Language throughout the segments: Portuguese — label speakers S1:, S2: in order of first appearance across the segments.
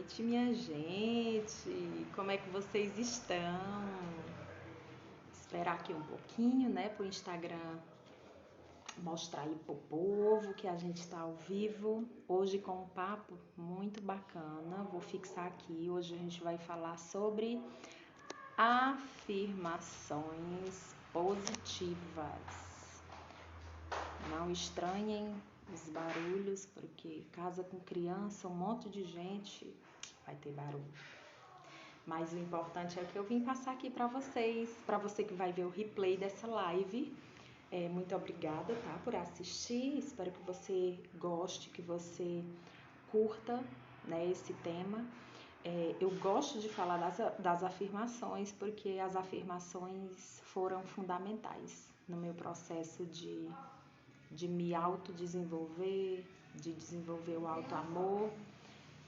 S1: noite, minha gente. Como é que vocês estão? Esperar aqui um pouquinho, né, pro Instagram mostrar aí pro povo que a gente está ao vivo. Hoje com um papo muito bacana. Vou fixar aqui. Hoje a gente vai falar sobre afirmações positivas. Não estranhem os barulhos, porque casa com criança, um monte de gente, vai ter barulho. Mas o importante é que eu vim passar aqui para vocês, para você que vai ver o replay dessa live. Muito obrigada, tá, por assistir. Espero que você goste, que você curta, né, esse tema. Eu gosto de falar das afirmações, porque as afirmações foram fundamentais no meu processo de me autodesenvolver, de desenvolver o auto-amor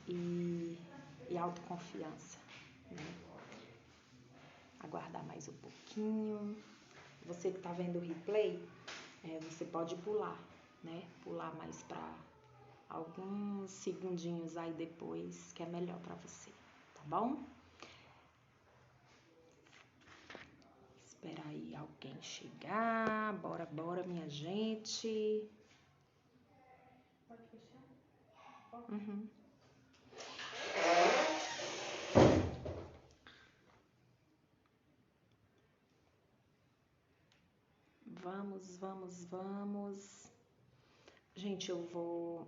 S1: e autoconfiança, né? Aguardar mais um pouquinho. Você que está vendo o replay, você pode pular, né? Pular mais para alguns segundinhos aí depois, que é melhor para você, tá bom? Espera aí alguém chegar. Bora, minha gente.
S2: Pode fechar?
S1: Uhum. Vamos. Gente, eu vou...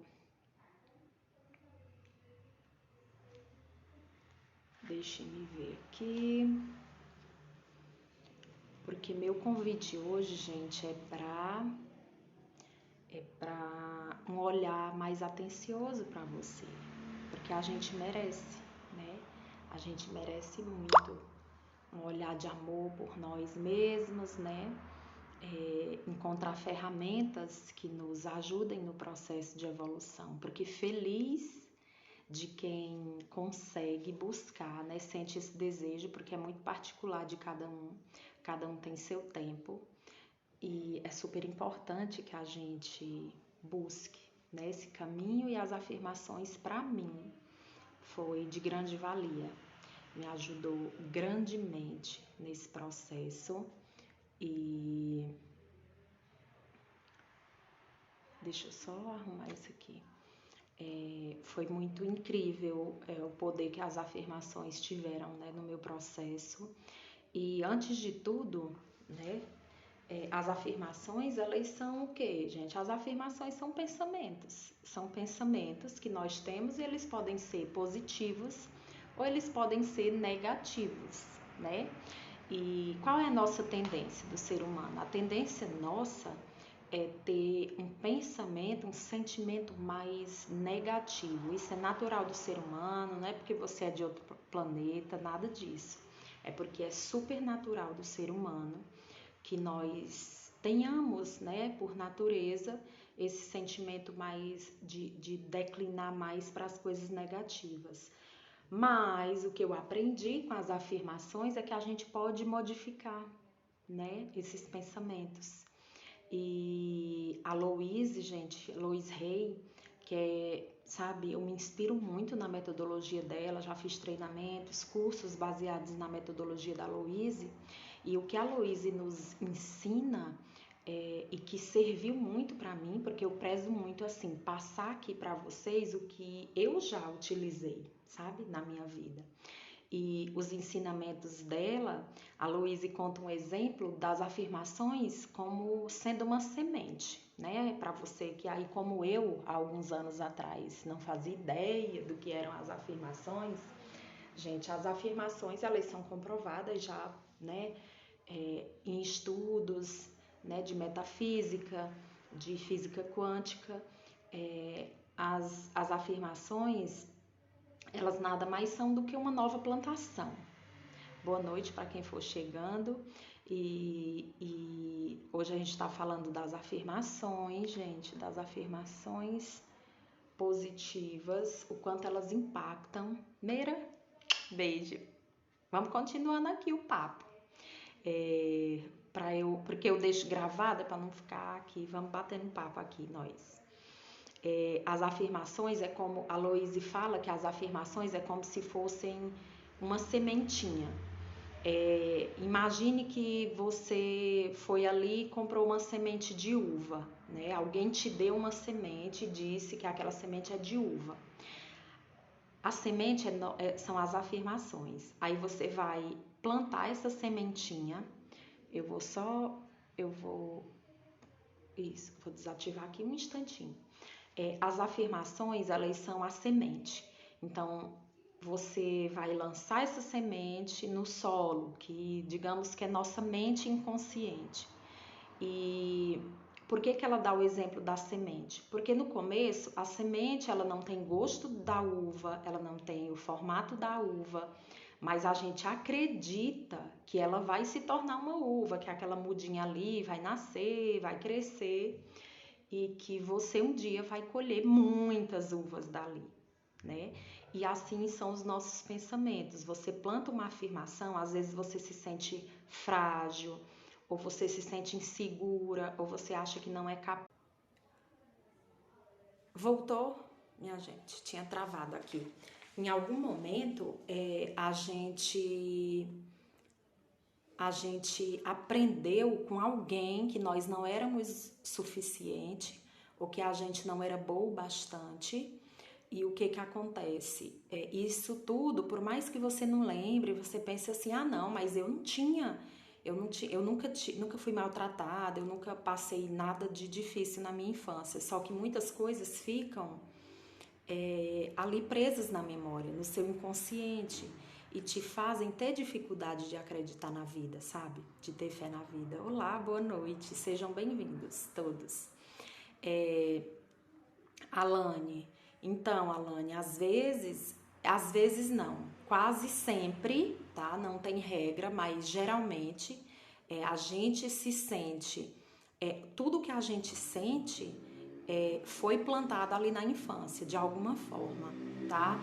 S1: Deixe-me ver aqui. Porque meu convite hoje, gente, é para um olhar mais atencioso para você. Porque a gente merece, né? A gente merece muito um olhar de amor por nós mesmos, né? Encontrar ferramentas que nos ajudem no processo de evolução, porque feliz de quem consegue buscar, né? Sente esse desejo, porque é muito particular de cada um tem seu tempo, e é super importante que a gente busque, né, esse caminho. E as afirmações, para mim, foi de grande valia, me ajudou grandemente nesse processo. E deixa eu só arrumar isso aqui. Foi muito incrível o poder que as afirmações tiveram, né, no meu processo. E antes de tudo, né, as afirmações, elas são o quê, gente? As afirmações são pensamentos. São pensamentos que nós temos, e eles podem ser positivos ou eles podem ser negativos, né? E qual é a nossa tendência do ser humano? A tendência nossa é ter um pensamento, um sentimento mais negativo. Isso é natural do ser humano, não é porque você é de outro planeta, nada disso. É porque é super natural do ser humano que nós tenhamos, né, por natureza, esse sentimento mais de declinar mais para as coisas negativas. Mas o que eu aprendi com as afirmações é que a gente pode modificar, né, esses pensamentos. E a Louise, gente, Louise Hay, que sabe, eu me inspiro muito na metodologia dela, já fiz treinamentos, cursos baseados na metodologia da Louise, e o que a Louise nos ensina e que serviu muito para mim, porque eu prezo muito assim, passar aqui para vocês o que eu já utilizei, sabe, na minha vida. E os ensinamentos dela, a Louise conta um exemplo das afirmações como sendo uma semente, né? Para você que aí, como eu, há alguns anos atrás, não fazia ideia do que eram as afirmações. Gente, as afirmações, elas são comprovadas já, né? Em estudos, né? De metafísica, de física quântica. As afirmações, elas nada mais são do que uma nova plantação. Boa noite para quem for chegando. E hoje a gente está falando das afirmações, gente, das afirmações positivas, o quanto elas impactam. Meira, beijo. Vamos continuando aqui o papo. Porque eu deixo gravada para não ficar aqui. Vamos batendo papo aqui, nós. As afirmações é como, a Loise fala que as afirmações é como se fossem uma sementinha. Imagine que você foi ali e comprou uma semente de uva, né? Alguém te deu uma semente e disse que aquela semente é de uva. A semente são as afirmações. Aí você vai plantar essa sementinha. Vou desativar aqui um instantinho. As afirmações, elas são a semente. Então, você vai lançar essa semente no solo, que digamos que é nossa mente inconsciente. E por que ela dá o exemplo da semente? Porque no começo, a semente ela não tem gosto da uva, ela não tem o formato da uva, mas a gente acredita que ela vai se tornar uma uva, que aquela mudinha ali vai nascer, vai crescer e que você um dia vai colher muitas uvas dali, né? E assim são os nossos pensamentos. Você planta uma afirmação, às vezes você se sente frágil, ou você se sente insegura, ou você acha que não é capaz. Voltou? Minha gente, tinha travado aqui. Em algum momento, a gente aprendeu com alguém que nós não éramos suficiente, ou que a gente não era bom o bastante. E o que acontece? Isso tudo, por mais que você não lembre, você pense assim, não, mas eu nunca fui maltratada, eu nunca passei nada de difícil na minha infância. Só que muitas coisas ficam ali presas na memória, no seu inconsciente, e te fazem ter dificuldade de acreditar na vida, sabe? De ter fé na vida. Olá, boa noite, sejam bem-vindos todos. Alane, então, Alane, às vezes não, quase sempre, tá? Não tem regra, mas geralmente a gente se sente, tudo que a gente sente foi plantado ali na infância, de alguma forma, tá?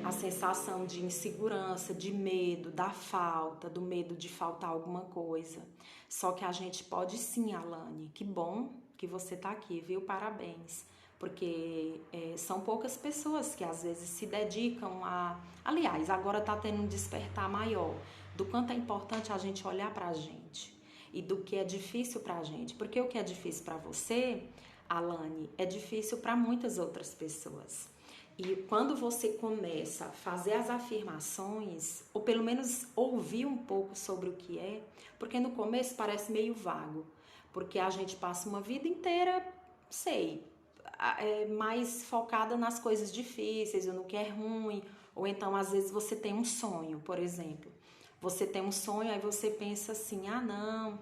S1: A sensação de insegurança, de medo, da falta, do medo de faltar alguma coisa. Só que a gente pode sim, Alane, que bom que você tá aqui, viu? Parabéns. Porque são poucas pessoas que às vezes se dedicam a... Aliás, agora está tendo um despertar maior do quanto é importante a gente olhar para a gente e do que é difícil para a gente. Porque o que é difícil para você, Alane, é difícil para muitas outras pessoas. E quando você começa a fazer as afirmações, ou pelo menos ouvir um pouco sobre o que é, porque no começo parece meio vago, porque a gente passa uma vida inteira, mais focada nas coisas difíceis ou no que é ruim, ou então às vezes você tem um sonho, por exemplo. Você tem um sonho, aí você pensa assim, não,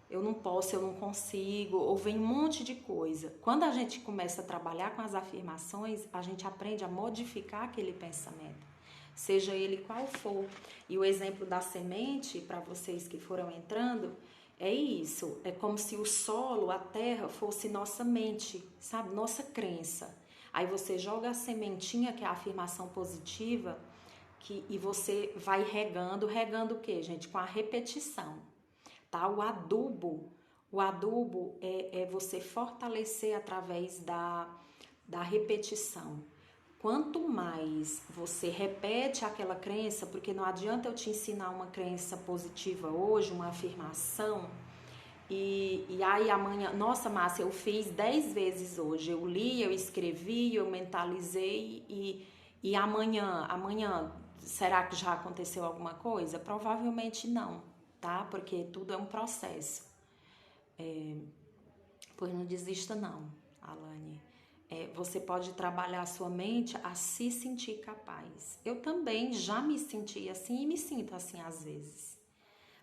S1: eu não posso, eu não consigo, ou vem um monte de coisa. Quando a gente começa a trabalhar com as afirmações, a gente aprende a modificar aquele pensamento, seja ele qual for. E o exemplo da semente, para vocês que foram entrando, é isso, é como se o solo, a terra, fosse nossa mente, sabe? Nossa crença. Aí você joga a sementinha, que é a afirmação positiva, e você vai regando o quê, gente? Com a repetição, tá? O adubo é você fortalecer através da repetição. Quanto mais você repete aquela crença, porque não adianta eu te ensinar uma crença positiva hoje, uma afirmação, e aí amanhã, nossa, Márcia, eu fiz 10 vezes hoje, eu li, eu escrevi, eu mentalizei e amanhã, será que já aconteceu alguma coisa? Provavelmente não, tá? Porque tudo é um processo. Pois não desista não, Alane. Você pode trabalhar a sua mente a se sentir capaz. Eu também já me senti assim e me sinto assim às vezes.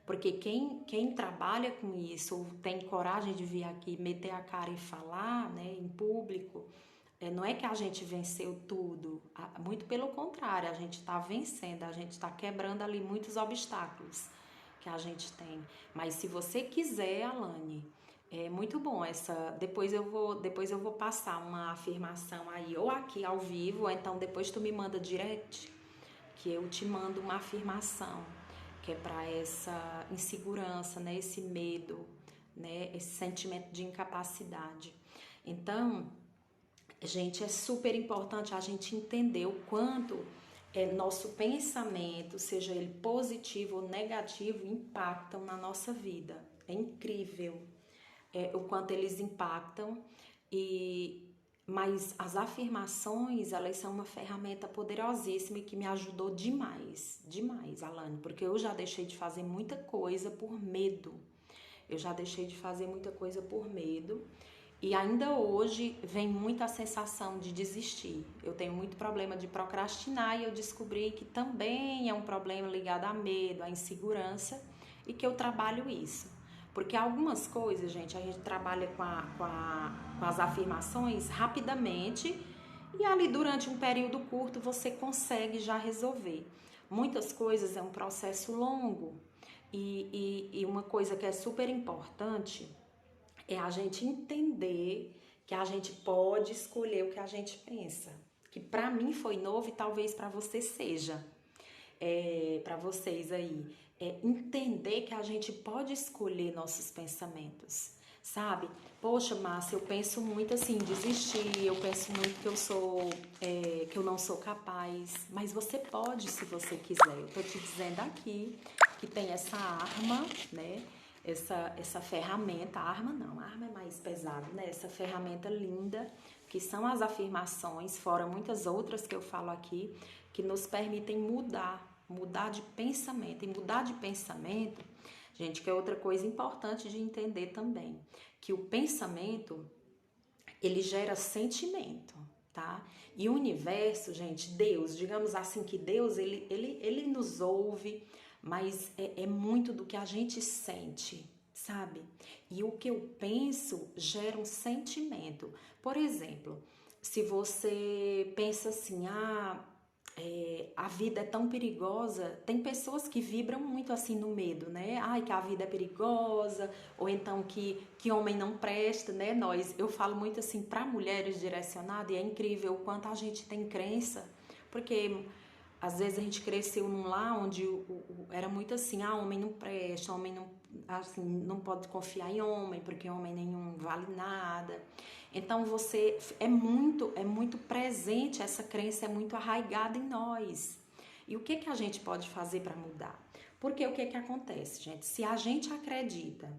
S1: Porque quem trabalha com isso, ou tem coragem de vir aqui, meter a cara e falar, né, em público, não é que a gente venceu tudo. Muito pelo contrário, a gente está vencendo, a gente está quebrando ali muitos obstáculos que a gente tem. Mas se você quiser, Alane, é muito bom depois eu vou passar uma afirmação aí, ou aqui ao vivo, ou então depois tu me manda direct, que eu te mando uma afirmação, que é para essa insegurança, né, esse medo, né, esse sentimento de incapacidade. Então, Gente, é super importante a gente entender o quanto nosso pensamento, seja ele positivo ou negativo, impactam na nossa vida. É incrível o quanto eles impactam, mas as afirmações, elas são uma ferramenta poderosíssima e que me ajudou demais, demais, Alane, porque eu já deixei de fazer muita coisa por medo. Eu já deixei de fazer muita coisa por medo. E ainda hoje vem muita sensação de desistir. Eu tenho muito problema de procrastinar e eu descobri que também é um problema ligado a medo, a insegurança, e que eu trabalho isso. Porque algumas coisas, gente, a gente trabalha com as afirmações rapidamente e ali durante um período curto você consegue já resolver. Muitas coisas é um processo longo e uma coisa que é super importante é a gente entender que a gente pode escolher o que a gente pensa. Que para mim foi novo e talvez para você seja. Para vocês aí. Entender que a gente pode escolher nossos pensamentos. Sabe? Poxa, Márcia, eu penso muito assim, desistir, eu penso muito que eu não sou capaz. Mas você pode, se você quiser. Eu tô te dizendo aqui que tem essa arma, né? Essa ferramenta, a arma é mais pesado, né? Essa ferramenta linda, que são as afirmações, fora muitas outras que eu falo aqui, que nos permitem mudar de pensamento. E mudar de pensamento, gente, que é outra coisa importante de entender também, que o pensamento, ele gera sentimento, tá? E o universo, gente, Deus, digamos assim que Deus, ele nos ouve, mas é muito do que a gente sente, sabe? E o que eu penso gera um sentimento. Por exemplo, se você pensa assim, a vida é tão perigosa, tem pessoas que vibram muito assim no medo, né? Ai, que a vida é perigosa, ou então que homem não presta, né? Eu falo muito assim para mulheres direcionado e é incrível o quanto a gente tem crença, porque às vezes a gente cresceu num lar onde era muito assim, homem não presta, homem não, assim, não pode confiar em homem, porque homem nenhum vale nada. Então você é muito presente, essa crença é muito arraigada em nós. E o que a gente pode fazer para mudar? Porque o que acontece, gente? Se a gente acredita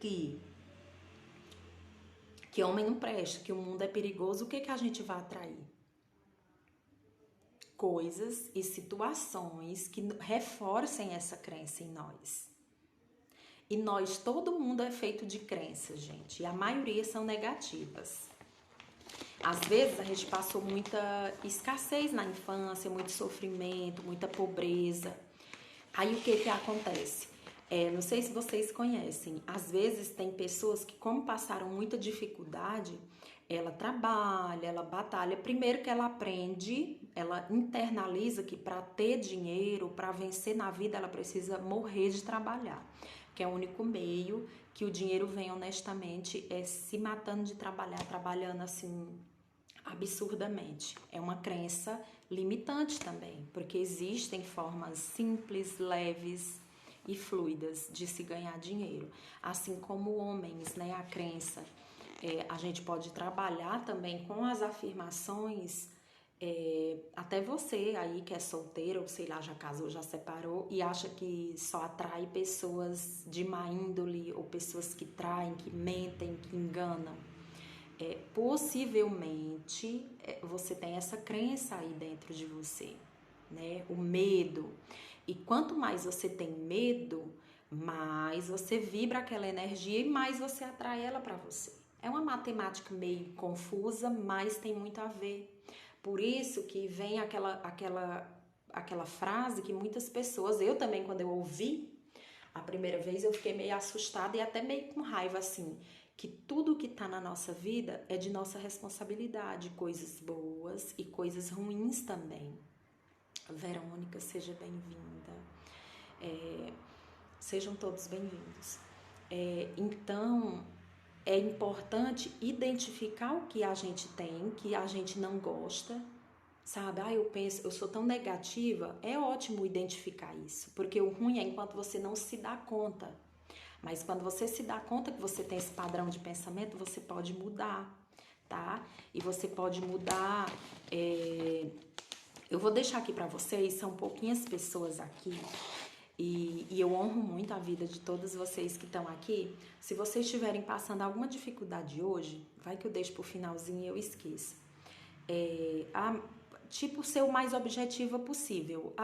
S1: que homem não presta, que o mundo é perigoso, o que a gente vai atrair? Coisas e situações que reforcem essa crença em nós. E todo mundo é feito de crenças, gente, e a maioria são negativas. Às vezes a gente passou muita escassez na infância, muito sofrimento, muita pobreza. Aí o que acontece? Não sei se vocês conhecem, às vezes tem pessoas que, como passaram muita dificuldade, ela trabalha, ela batalha. Primeiro que ela aprende, ela internaliza que para ter dinheiro, para vencer na vida, ela precisa morrer de trabalhar. Que é o único meio que o dinheiro vem honestamente, se matando de trabalhar, trabalhando assim absurdamente. É uma crença limitante também, porque existem formas simples, leves e fluidas de se ganhar dinheiro. Assim como homens, né? A crença. A gente pode trabalhar também com as afirmações. Até você aí que é solteira, ou sei lá, já casou, já separou e acha que só atrai pessoas de má índole ou pessoas que traem, que mentem, que enganam. Possivelmente você tem essa crença aí dentro de você, né? O medo. E quanto mais você tem medo, mais você vibra aquela energia e mais você atrai ela para você. É uma matemática meio confusa, mas tem muito a ver. Por isso que vem aquela frase que muitas pessoas, eu também quando eu ouvi a primeira vez, eu fiquei meio assustada e até meio com raiva assim, que tudo que tá na nossa vida é de nossa responsabilidade, coisas boas e coisas ruins também. Verônica, seja bem-vinda. Sejam todos bem-vindos. Então, é importante identificar o que a gente tem, que a gente não gosta, sabe? Eu sou tão negativa. É ótimo identificar isso, porque o ruim é enquanto você não se dá conta. Mas quando você se dá conta que você tem esse padrão de pensamento, você pode mudar. tá? E você pode mudar. Eu vou deixar aqui para vocês, são pouquinhas pessoas aqui. E eu honro muito a vida de todos vocês que estão aqui. Se vocês estiverem passando alguma dificuldade hoje, vai que eu deixo pro finalzinho e eu esqueço. Tipo, ser o mais objetiva possível.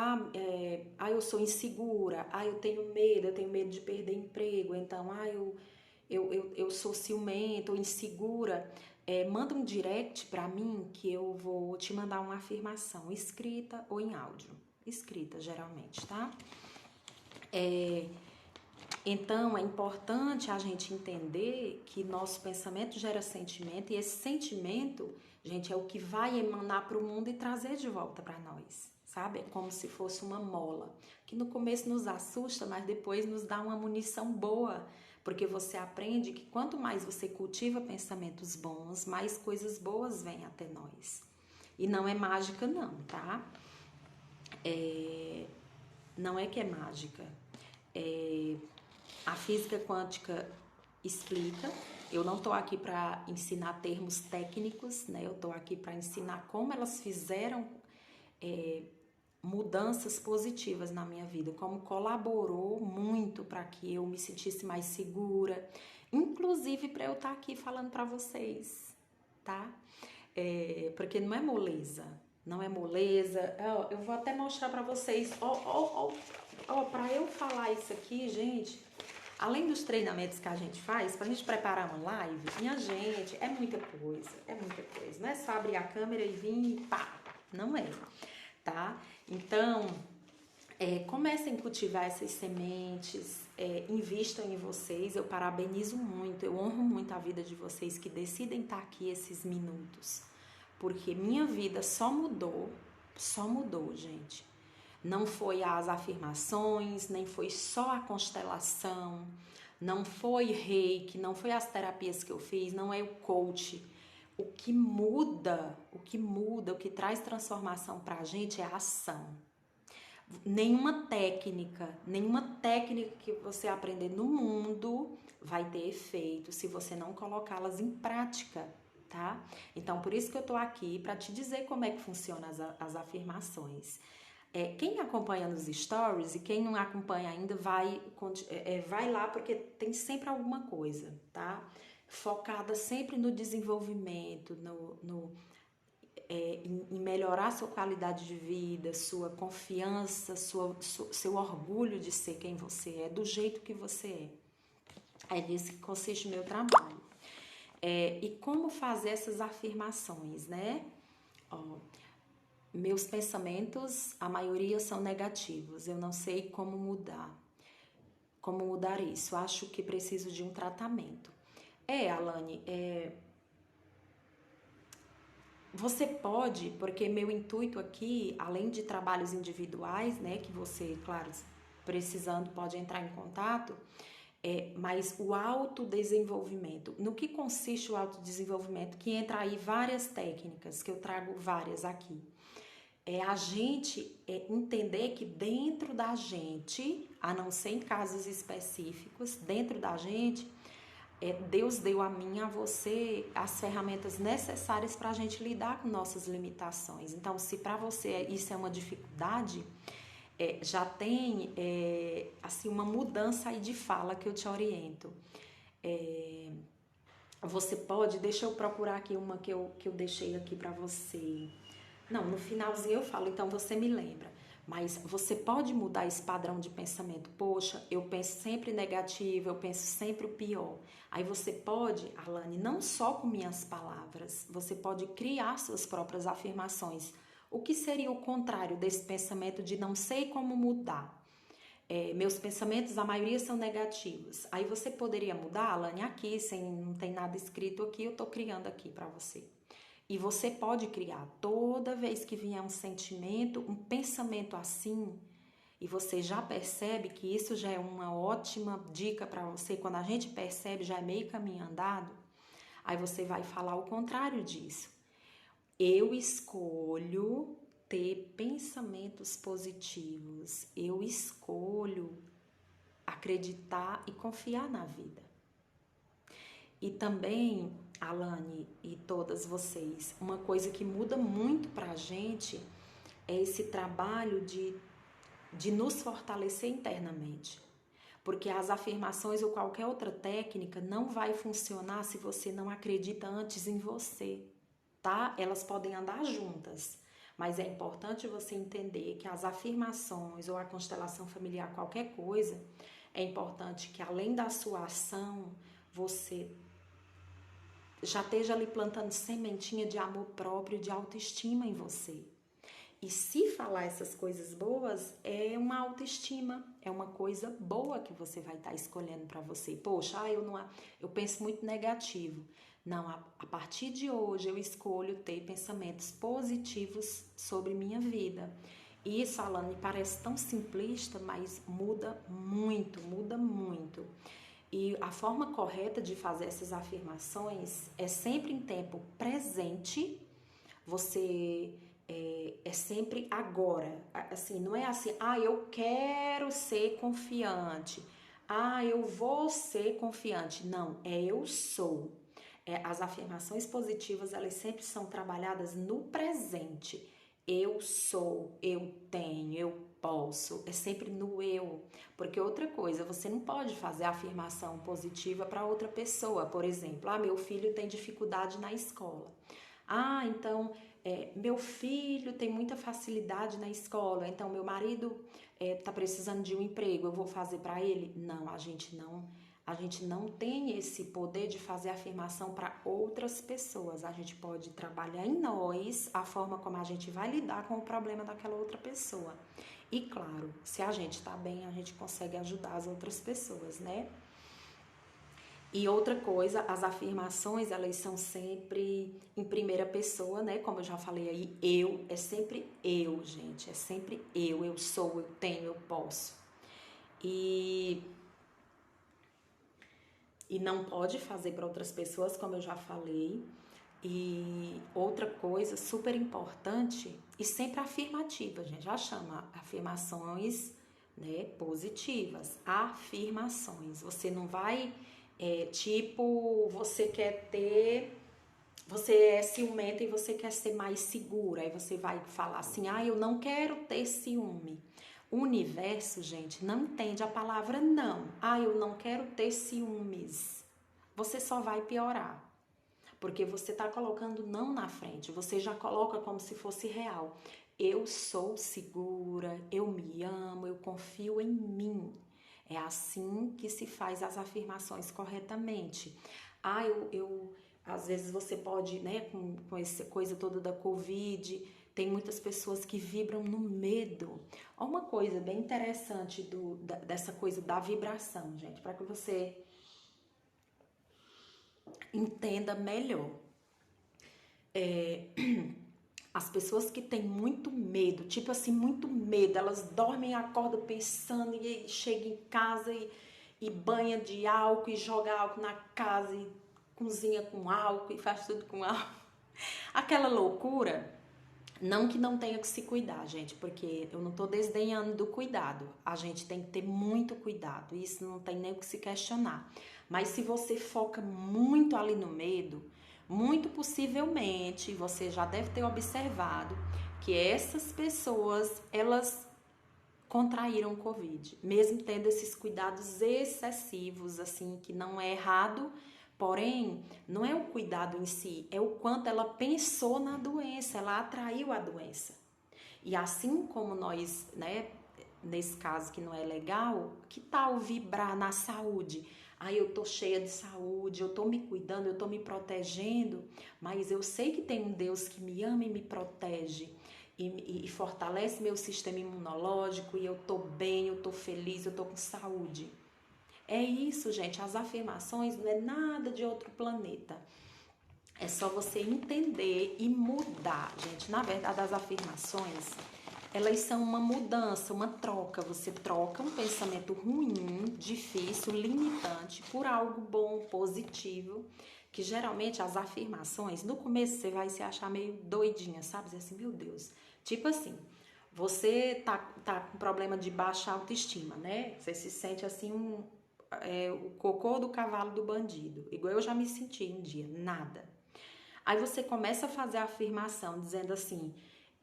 S1: Eu sou insegura, eu tenho medo de perder emprego, então, eu sou ciumenta ou insegura. Manda um direct pra mim que eu vou te mandar uma afirmação, escrita ou em áudio. Escrita, geralmente, tá? Então, é importante a gente entender que nosso pensamento gera sentimento e esse sentimento, gente, é o que vai emanar para o mundo e trazer de volta para nós, sabe? É como se fosse uma mola, que no começo nos assusta, mas depois nos dá uma munição boa, porque você aprende que quanto mais você cultiva pensamentos bons, mais coisas boas vêm até nós. E não é mágica não, tá? Não é que é mágica. A física quântica explica. Eu não estou aqui para ensinar termos técnicos, né? Eu estou aqui para ensinar como elas fizeram mudanças positivas na minha vida, como colaborou muito para que eu me sentisse mais segura, inclusive para eu estar aqui falando para vocês, tá? Porque não é moleza. Não é moleza. Eu vou até mostrar para vocês. Para eu falar isso aqui, gente, além dos treinamentos que a gente faz, pra gente preparar uma live, minha gente, é muita coisa. Não é só abrir a câmera e vir e pá. Não é, tá? Então, comecem a cultivar essas sementes, invistam em vocês. Eu parabenizo muito, eu honro muito a vida de vocês que decidem estar aqui esses minutos. Porque minha vida só mudou, gente. Não foi as afirmações, nem foi só a constelação, não foi reiki, não foi as terapias que eu fiz, não é o coach. O que muda, o que traz transformação pra gente é a ação. Nenhuma técnica que você aprender no mundo vai ter efeito se você não colocá-las em prática, tá? Então, por isso que eu tô aqui para te dizer como é que funciona as afirmações. Quem acompanha nos stories e quem não acompanha ainda vai lá porque tem sempre alguma coisa, tá? Focada sempre no desenvolvimento, em melhorar sua qualidade de vida, sua confiança, seu orgulho de ser quem você é, do jeito que você é. É nisso que consiste o meu trabalho. E como fazer essas afirmações, né? Meus pensamentos, a maioria são negativos. Eu não sei como mudar. Como mudar isso? Acho que preciso de um tratamento. Alane, você pode, porque meu intuito aqui, além de trabalhos individuais, né, que você, claro, precisando pode entrar em contato, mas o autodesenvolvimento. No que consiste o autodesenvolvimento? Que entra aí várias técnicas, que eu trago várias aqui. A gente entender que dentro da gente, a não ser em casos específicos, dentro da gente, Deus deu a mim e a você as ferramentas necessárias para a gente lidar com nossas limitações. Então, se para você isso é uma dificuldade, já tem assim uma mudança aí de fala que eu te oriento. Você pode, deixa eu procurar aqui uma que eu deixei aqui para você. Não, no finalzinho eu falo, então você me lembra. Mas você pode mudar esse padrão de pensamento. Poxa, eu penso sempre negativo, eu penso sempre o pior. Aí você pode, Alane, não só com minhas palavras, você pode criar suas próprias afirmações. O que seria o contrário desse pensamento de não sei como mudar? Meus pensamentos, a maioria são negativos. Aí você poderia mudar, Alane, aqui, não tem nada escrito aqui, eu tô criando aqui para você. E você pode criar toda vez que vier um sentimento, um pensamento assim, e você já percebe que isso já é uma ótima dica para você. Quando a gente percebe, já é meio caminho andado, aí você vai falar o contrário disso. Eu escolho ter pensamentos positivos. Eu escolho acreditar e confiar na vida. E também, Alane e todas vocês, uma coisa que muda muito pra gente é esse trabalho de nos fortalecer internamente. Porque as afirmações ou qualquer outra técnica não vai funcionar se você não acredita antes em você, tá? Elas podem andar juntas, mas é importante você entender que as afirmações ou a constelação familiar, qualquer coisa, é importante que além da sua ação, você já esteja ali plantando sementinha de amor próprio, de autoestima em você. E se falar essas coisas boas, é uma autoestima, é uma coisa boa que você vai estar escolhendo para você. Poxa, eu penso muito negativo. Não, a partir de hoje eu escolho ter pensamentos positivos sobre minha vida. E isso, Alane, parece tão simplista, mas muda muito, muda muito. E a forma correta de fazer essas afirmações é sempre em tempo presente. Você é sempre agora. Assim, não é assim, eu quero ser confiante. Eu vou ser confiante. Não, é eu sou. As afirmações positivas, elas sempre são trabalhadas no presente. Eu sou, eu tenho, eu posso. É sempre no eu. Porque outra coisa, você não pode fazer afirmação positiva para outra pessoa. Por exemplo, meu filho tem dificuldade na escola. Então, meu filho tem muita facilidade na escola, então meu marido está precisando de um emprego, eu vou fazer para ele? Não, a gente não tem esse poder de fazer afirmação para outras pessoas. A gente pode trabalhar em nós a forma como a gente vai lidar com o problema daquela outra pessoa. E claro, se a gente está bem, a gente consegue ajudar as outras pessoas, né? E outra coisa, as afirmações, elas são sempre em primeira pessoa, né? Como eu já falei aí, é sempre eu, gente. É sempre eu sou, eu tenho, eu posso. E não pode fazer para outras pessoas, como eu já falei. E outra coisa super importante e sempre afirmativa, gente. Já chama afirmações, né, positivas. Afirmações. Você não vai... você é ciumenta e você quer ser mais segura, aí você vai falar assim, eu não quero ter ciúme. O universo, gente, não entende a palavra não. Eu não quero ter ciúmes. Você só vai piorar, porque você está colocando não na frente, você já coloca como se fosse real. Eu sou segura, eu me amo, eu confio em mim. É assim que se faz as afirmações corretamente. Às vezes você pode, né, com essa coisa toda da Covid, tem muitas pessoas que vibram no medo. Uma coisa bem interessante dessa coisa da vibração, gente, para que você entenda melhor. As pessoas que têm muito medo, tipo assim, muito medo, elas dormem e acordam pensando e chegam em casa e banha de álcool e joga álcool na casa e cozinha com álcool e faz tudo com álcool. Aquela loucura, não que não tenha que se cuidar, gente, porque eu não tô desdenhando do cuidado. A gente tem que ter muito cuidado, isso não tem nem o que se questionar. Mas se você foca muito ali no medo, muito possivelmente você já deve ter observado que essas pessoas, elas contraíram Covid, mesmo tendo esses cuidados excessivos, assim, que não é errado, porém, não é o cuidado em si, é o quanto ela pensou na doença, ela atraiu a doença. E assim como nós, né, nesse caso que não é legal, que tal vibrar na saúde? Eu tô cheia de saúde, eu tô me cuidando, eu tô me protegendo, mas eu sei que tem um Deus que me ama e me protege e fortalece meu sistema imunológico e eu tô bem, eu tô feliz, eu tô com saúde. É isso, gente, as afirmações não é nada de outro planeta. É só você entender e mudar, gente. Na verdade, as afirmações, elas são uma mudança, uma troca. Você troca um pensamento ruim, difícil, limitante por algo bom, positivo, que geralmente as afirmações, no começo você vai se achar meio doidinha, sabe? Dizer assim, meu Deus. Tipo assim, você tá com problema de baixa autoestima, né? Você se sente assim o cocô do cavalo do bandido. Igual eu já me senti um dia, nada. Aí você começa a fazer a afirmação dizendo assim: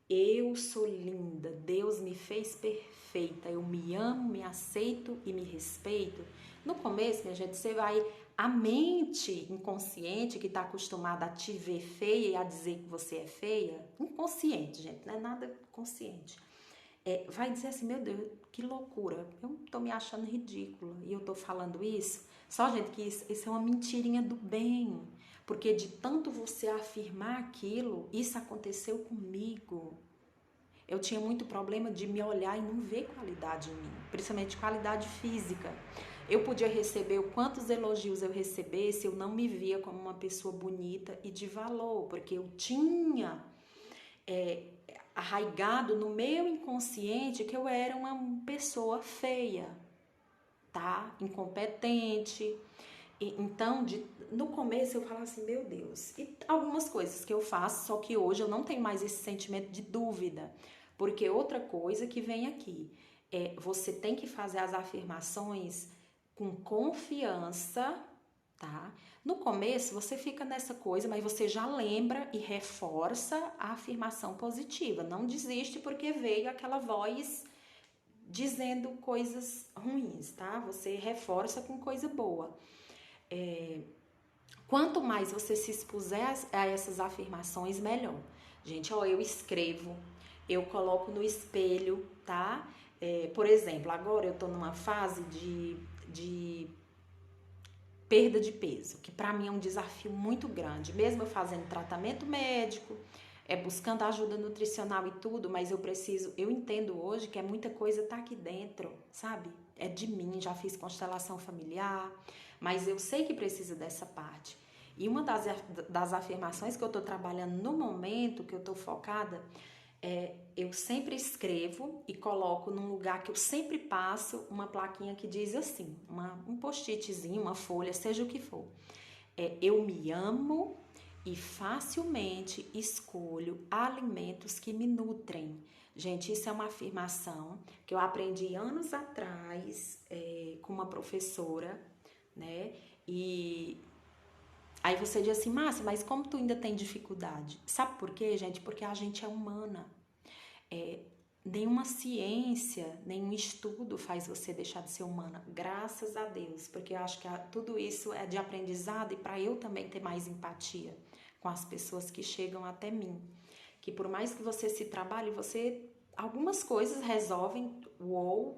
S1: eu sou linda, Deus me fez perfeita, eu me amo, me aceito e me respeito. No começo, minha gente, você vai... A mente inconsciente que está acostumada a te ver feia e a dizer que você é feia, inconsciente, gente, não é nada consciente, vai dizer assim: meu Deus, que loucura, eu tô me achando ridícula e eu tô falando isso. Só, gente, que isso é uma mentirinha do bem, porque de tanto você afirmar aquilo, isso aconteceu comigo. Eu tinha muito problema de me olhar e não ver qualidade em mim, principalmente qualidade física. Eu podia receber quantos elogios eu recebesse, eu não me via como uma pessoa bonita e de valor, porque eu tinha arraigado no meu inconsciente que eu era uma pessoa feia, tá? Incompetente. Então, no começo eu falava assim: meu Deus. E algumas coisas que eu faço, só que hoje eu não tenho mais esse sentimento de dúvida. Porque outra coisa que vem aqui você tem que fazer as afirmações com confiança, tá? No começo você fica nessa coisa, mas você já lembra e reforça a afirmação positiva. Não desiste porque veio aquela voz dizendo coisas ruins, tá? Você reforça com coisa boa. Quanto mais você se expuser a essas afirmações, melhor. Gente, eu escrevo, eu coloco no espelho, tá? Por exemplo, agora eu tô numa fase de perda de peso, que para mim é um desafio muito grande, mesmo eu fazendo tratamento médico, buscando ajuda nutricional e tudo, mas eu entendo hoje que muita coisa tá aqui dentro, sabe? É de mim, já fiz constelação familiar, mas eu sei que precisa dessa parte. E uma das afirmações que eu tô trabalhando no momento, que eu tô focada, eu sempre escrevo e coloco num lugar que eu sempre passo uma plaquinha que diz assim, um post-itzinho, uma folha, seja o que for. Eu me amo e facilmente escolho alimentos que me nutrem. Gente, isso é uma afirmação que eu aprendi anos atrás com uma professora, né? E aí você diz assim: Márcia, mas como tu ainda tem dificuldade? Sabe por quê, gente? Porque a gente é humana. Nenhuma ciência, nenhum estudo faz você deixar de ser humana, graças a Deus, porque eu acho que tudo isso é de aprendizado e para eu também ter mais empatia com as pessoas que chegam até mim. Que por mais que você se trabalhe, algumas coisas resolvem,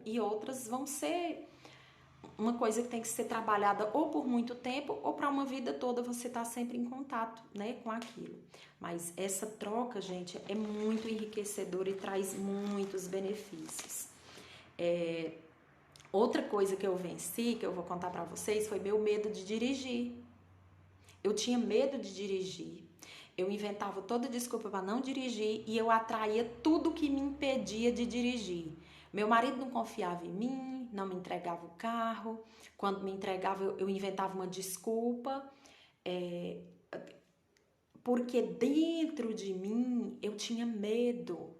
S1: e outras vão ser uma coisa que tem que ser trabalhada ou por muito tempo ou para uma vida toda você tá sempre em contato, né, com aquilo. Mas essa troca, gente, é muito enriquecedora e traz muitos benefícios. Outra coisa que eu venci, que eu vou contar para vocês, foi meu medo de dirigir. Eu tinha medo de dirigir. Eu inventava toda desculpa para não dirigir e eu atraía tudo que me impedia de dirigir. Meu marido não confiava em mim, não me entregava o carro. Quando me entregava, eu inventava uma desculpa. Porque dentro de mim eu tinha medo.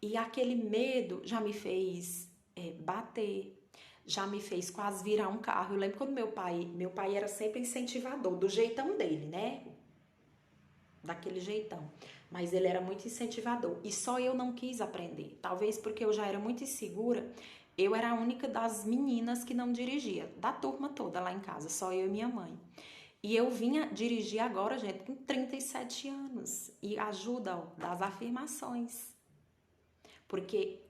S1: E aquele medo já me fez bater, já me fez quase virar um carro. Eu lembro quando meu pai era sempre incentivador, do jeitão dele, né? Daquele jeitão. Mas ele era muito incentivador. E só eu não quis aprender. Talvez porque eu já era muito insegura. Eu era a única das meninas que não dirigia. Da turma toda lá em casa. Só eu e minha mãe. E eu vinha dirigir agora, gente, com 37 anos. E ajuda das afirmações. Porque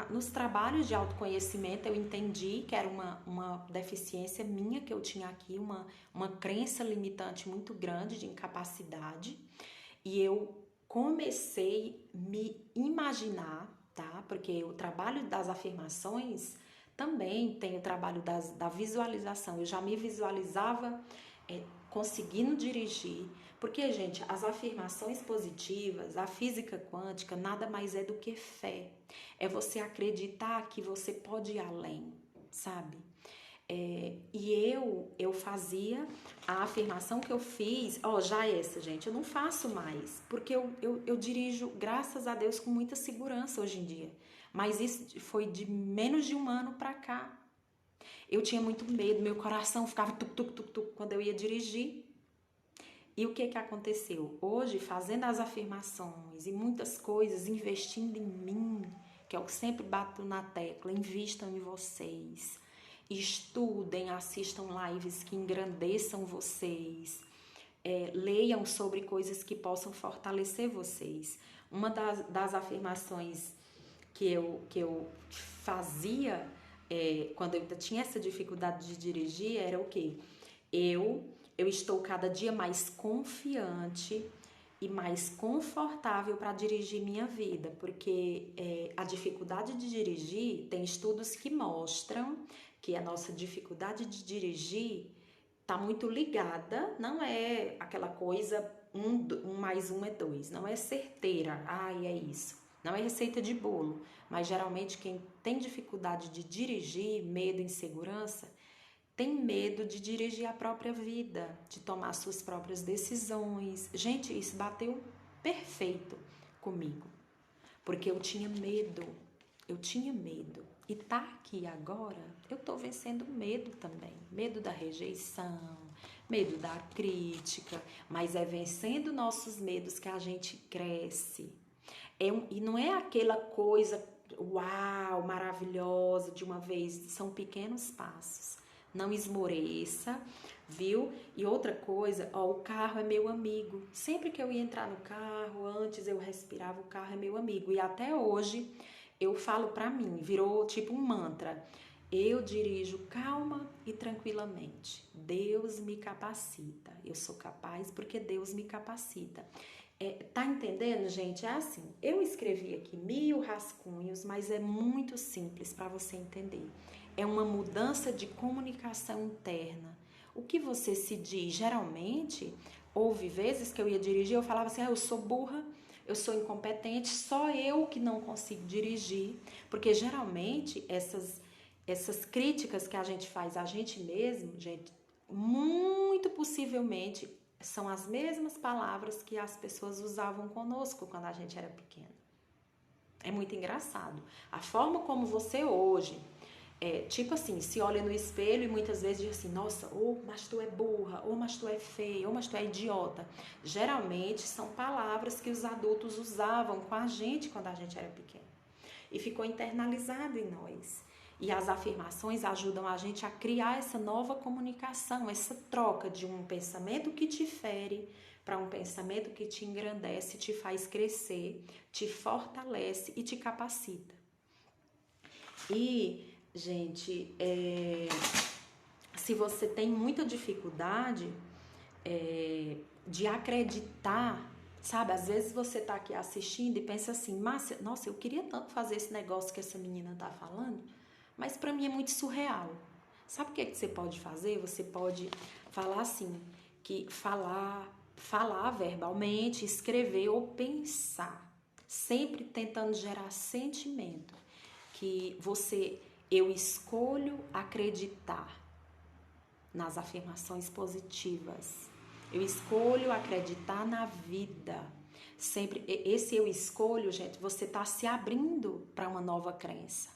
S1: nos trabalhos de autoconhecimento eu entendi que era uma deficiência minha que eu tinha aqui, uma crença limitante muito grande de incapacidade, e eu comecei a me imaginar, tá? Porque o trabalho das afirmações também tem o trabalho da visualização. Eu já me visualizava conseguindo dirigir. Porque, gente, as afirmações positivas, a física quântica, nada mais é do que fé. É você acreditar que você pode ir além, sabe? E eu fazia a afirmação que eu fiz, já essa, gente, eu não faço mais, porque eu dirijo, graças a Deus, com muita segurança hoje em dia. Mas isso foi de menos de um ano para cá. Eu tinha muito medo, meu coração ficava tuc, tuc, tuc, tuc quando eu ia dirigir. E o que aconteceu? Hoje, fazendo as afirmações e muitas coisas, investindo em mim, que é o que sempre bato na tecla, invistam em vocês, estudem, assistam lives que engrandeçam vocês, leiam sobre coisas que possam fortalecer vocês. Uma das afirmações que eu fazia quando eu tinha essa dificuldade de dirigir era o quê? Eu estou cada dia mais confiante e mais confortável para dirigir minha vida, porque a dificuldade de dirigir, tem estudos que mostram que a nossa dificuldade de dirigir está muito ligada, não é aquela coisa 1 mais 1 é 2, não é certeira, é isso, não é receita de bolo, mas geralmente quem tem dificuldade de dirigir, medo, insegurança, tem medo de dirigir a própria vida, de tomar suas próprias decisões. Gente, isso bateu perfeito comigo, porque eu tinha medo. E tá aqui agora, eu tô vencendo medo também. Medo da rejeição, medo da crítica, mas é vencendo nossos medos que a gente cresce. E não é aquela coisa, uau, maravilhosa de uma vez, são pequenos passos. Não esmoreça, viu? E outra coisa, o carro é meu amigo. Sempre que eu ia entrar no carro, antes eu respirava, o carro é meu amigo. E até hoje eu falo pra mim, virou tipo um mantra. Eu dirijo calma e tranquilamente. Deus me capacita. Eu sou capaz porque Deus me capacita. Tá entendendo, gente? É assim, eu escrevi aqui 1000 rascunhos, mas é muito simples para você entender. É uma mudança de comunicação interna. O que você se diz, geralmente, houve vezes que eu ia dirigir, eu falava assim, eu sou burra, eu sou incompetente, só eu que não consigo dirigir, porque geralmente essas críticas que a gente faz a gente mesmo, gente, muito possivelmente são as mesmas palavras que as pessoas usavam conosco quando a gente era pequeno. É muito engraçado. A forma como você hoje, tipo assim, se olha no espelho e muitas vezes diz assim, nossa, mas tu é burra, mas tu é feia, mas tu é idiota. Geralmente são palavras que os adultos usavam com a gente quando a gente era pequeno. E ficou internalizado em nós. E as afirmações ajudam a gente a criar essa nova comunicação, essa troca de um pensamento que te fere para um pensamento que te engrandece, te faz crescer, te fortalece e te capacita. E, gente, se você tem muita dificuldade de acreditar, sabe? Às vezes você tá aqui assistindo e pensa assim, Márcia, nossa, eu queria tanto fazer esse negócio que essa menina tá falando, mas para mim é muito surreal. Sabe o que você pode fazer? Você pode falar assim, que falar verbalmente, escrever ou pensar, sempre tentando gerar sentimento, que eu escolho acreditar nas afirmações positivas. Eu escolho acreditar na vida. Sempre esse eu escolho, gente, você está se abrindo para uma nova crença,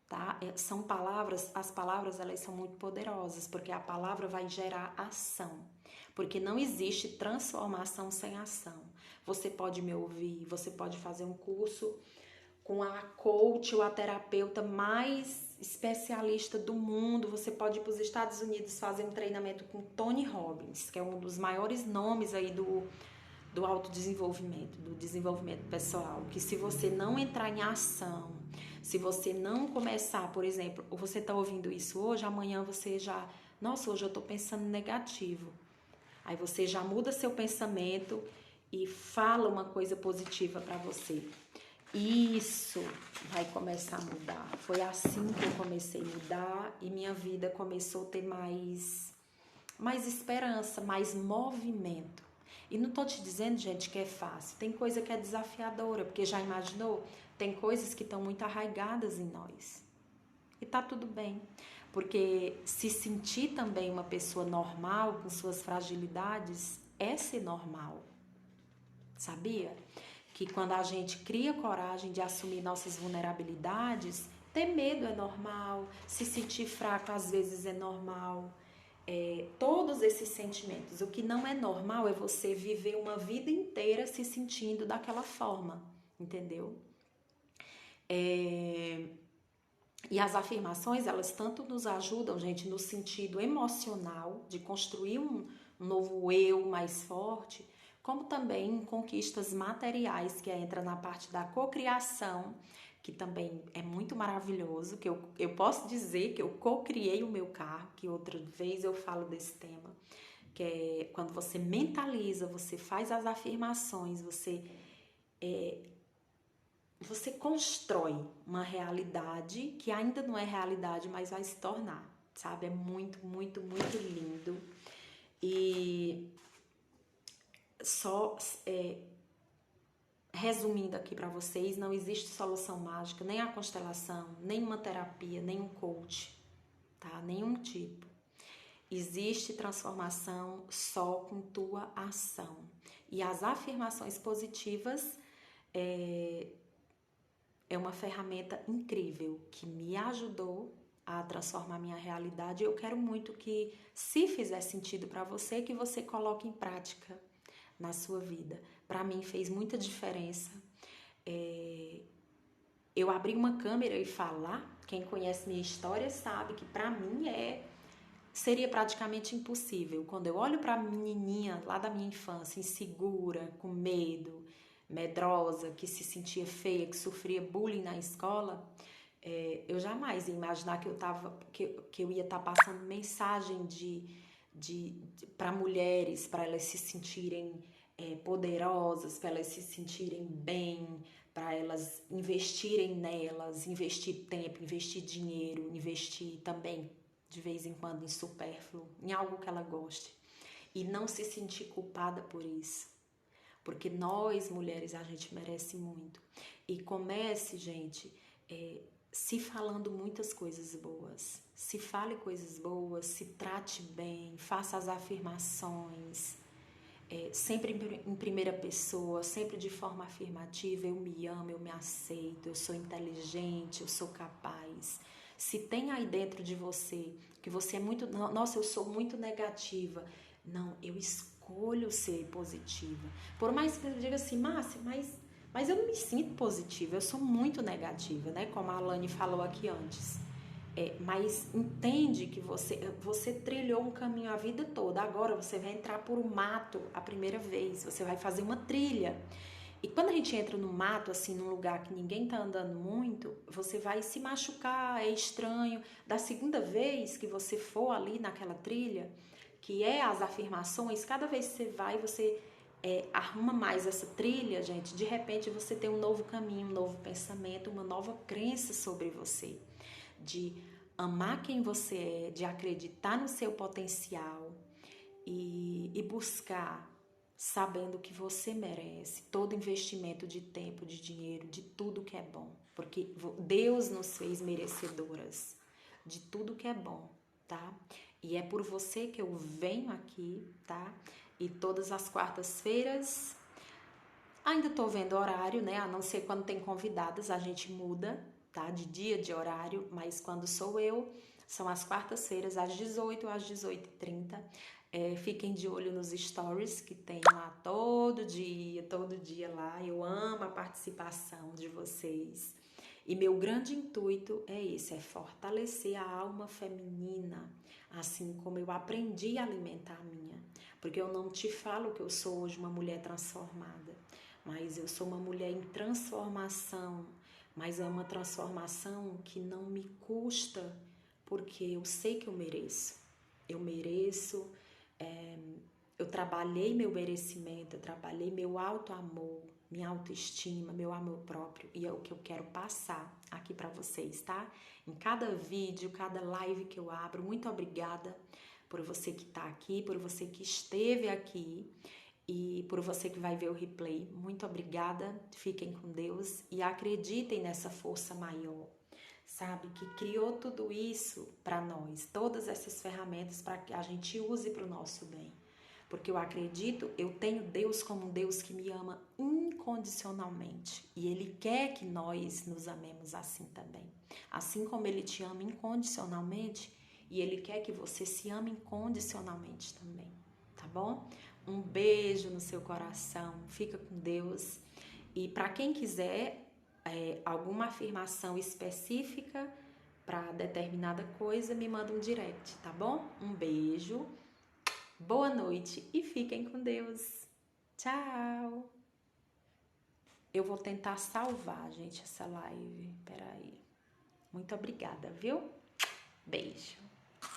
S1: tá? São palavras, as palavras elas são muito poderosas, porque a palavra vai gerar ação. Porque não existe transformação sem ação. Você pode me ouvir, você pode fazer um curso com a coach ou a terapeuta mais especialista do mundo. Você pode ir para os Estados Unidos fazer um treinamento com Tony Robbins, que é um dos maiores nomes aí do autodesenvolvimento, do desenvolvimento pessoal, que se você não entrar em ação, se você não começar, por exemplo, você está ouvindo isso hoje, amanhã você já, nossa, hoje eu estou pensando negativo. Aí você já muda seu pensamento e fala uma coisa positiva para você. Isso vai começar a mudar. Foi assim que eu comecei a mudar e minha vida começou a ter mais esperança, mais movimento. E não tô te dizendo, gente, que é fácil. Tem coisa que é desafiadora, porque já imaginou? Tem coisas que estão muito arraigadas em nós. E tá tudo bem. Porque se sentir também uma pessoa normal, com suas fragilidades, é ser normal. Sabia? que quando a gente cria coragem de assumir nossas vulnerabilidades, ter medo é normal, se sentir fraco às vezes é normal. Todos esses sentimentos. O que não é normal é você viver uma vida inteira se sentindo daquela forma, entendeu? E as afirmações, elas tanto nos ajudam, gente, no sentido emocional, de construir um novo eu mais forte, como também em conquistas materiais, que entra na parte da cocriação, que também é muito maravilhoso, que eu posso dizer que eu cocriei o meu carro, que outra vez eu falo desse tema, que é quando você mentaliza, você faz as afirmações, você constrói uma realidade que ainda não é realidade, mas vai se tornar, sabe? É muito, muito, muito lindo. E só resumindo aqui para vocês, não existe solução mágica, nem a constelação, nem uma terapia, nem um coach, tá? Nenhum tipo. Existe transformação só com tua ação. E as afirmações positivas é uma ferramenta incrível que me ajudou a transformar minha realidade. Eu quero muito que, se fizer sentido para você, que você coloque em prática na sua vida. Para mim fez muita diferença. Eu abrir uma câmera e falar, quem conhece minha história sabe que para mim seria praticamente impossível. Quando eu olho para a menininha lá da minha infância, insegura, com medo, medrosa, que se sentia feia, que sofria bullying na escola, eu jamais ia imaginar que eu ia estar passando mensagem para mulheres, para elas se sentirem poderosas, para elas se sentirem bem, para elas investirem nelas, investir tempo, investir dinheiro, investir também de vez em quando em supérfluo, em algo que ela goste, e não se sentir culpada por isso, porque nós mulheres a gente merece muito. E comece, gente, se falando muitas coisas boas, se fale coisas boas, se trate bem, faça as afirmações, sempre em primeira pessoa, sempre de forma afirmativa. Eu me amo, eu me aceito, eu sou inteligente, eu sou capaz. Se tem aí dentro de você que você é muito, nossa, eu sou muito negativa, não, eu escolho ser positiva. Por mais que eu diga assim, Márcia, mas eu não me sinto positiva, eu sou muito negativa, né? Como a Alane falou aqui antes. Mas entende que você trilhou um caminho a vida toda, agora você vai entrar por um mato a primeira vez, você vai fazer uma trilha. E quando a gente entra no mato, assim, num lugar que ninguém tá andando muito, você vai se machucar, é estranho. Da segunda vez que você for ali naquela trilha, que é as afirmações, cada vez que você vai, você arruma mais essa trilha, gente, de repente você tem um novo caminho, um novo pensamento, uma nova crença sobre você. De amar quem você é, de acreditar no seu potencial e buscar, sabendo que você merece todo investimento de tempo, de dinheiro, de tudo que é bom, porque Deus nos fez merecedoras de tudo que é bom, tá? E é por você que eu venho aqui, tá? E todas as quartas-feiras, ainda tô vendo horário, né? A não ser quando tem convidadas, a gente muda, tá? De dia, de horário, mas quando sou eu, são as quartas-feiras, às 18 às 18h30. Fiquem de olho nos stories que tem lá todo dia lá. Eu amo a participação de vocês. E meu grande intuito é esse, é fortalecer a alma feminina, assim como eu aprendi a alimentar a minha. Porque eu não te falo que eu sou hoje uma mulher transformada, mas eu sou uma mulher em transformação, mas é uma transformação que não me custa, porque eu sei que eu mereço. Eu mereço, eu trabalhei meu merecimento, eu trabalhei meu auto-amor, minha autoestima, meu amor próprio, e é o que eu quero passar aqui para vocês, tá? Em cada vídeo, cada live que eu abro, muito obrigada por você que tá aqui, por você que esteve aqui e por você que vai ver o replay. Muito obrigada, fiquem com Deus e acreditem nessa força maior, sabe? Que criou tudo isso para nós, todas essas ferramentas para que a gente use para o nosso bem. Porque eu acredito, eu tenho Deus como um Deus que me ama incondicionalmente. E Ele quer que nós nos amemos assim também. Assim como Ele te ama incondicionalmente, e Ele quer que você se ame incondicionalmente também, tá bom? Um beijo no seu coração, fica com Deus. E para quem quiser alguma afirmação específica para determinada coisa, me manda um direct, tá bom? Um beijo. Boa noite e fiquem com Deus. Tchau! Eu vou tentar salvar, gente, essa live. Peraí. Muito obrigada, viu? Beijo.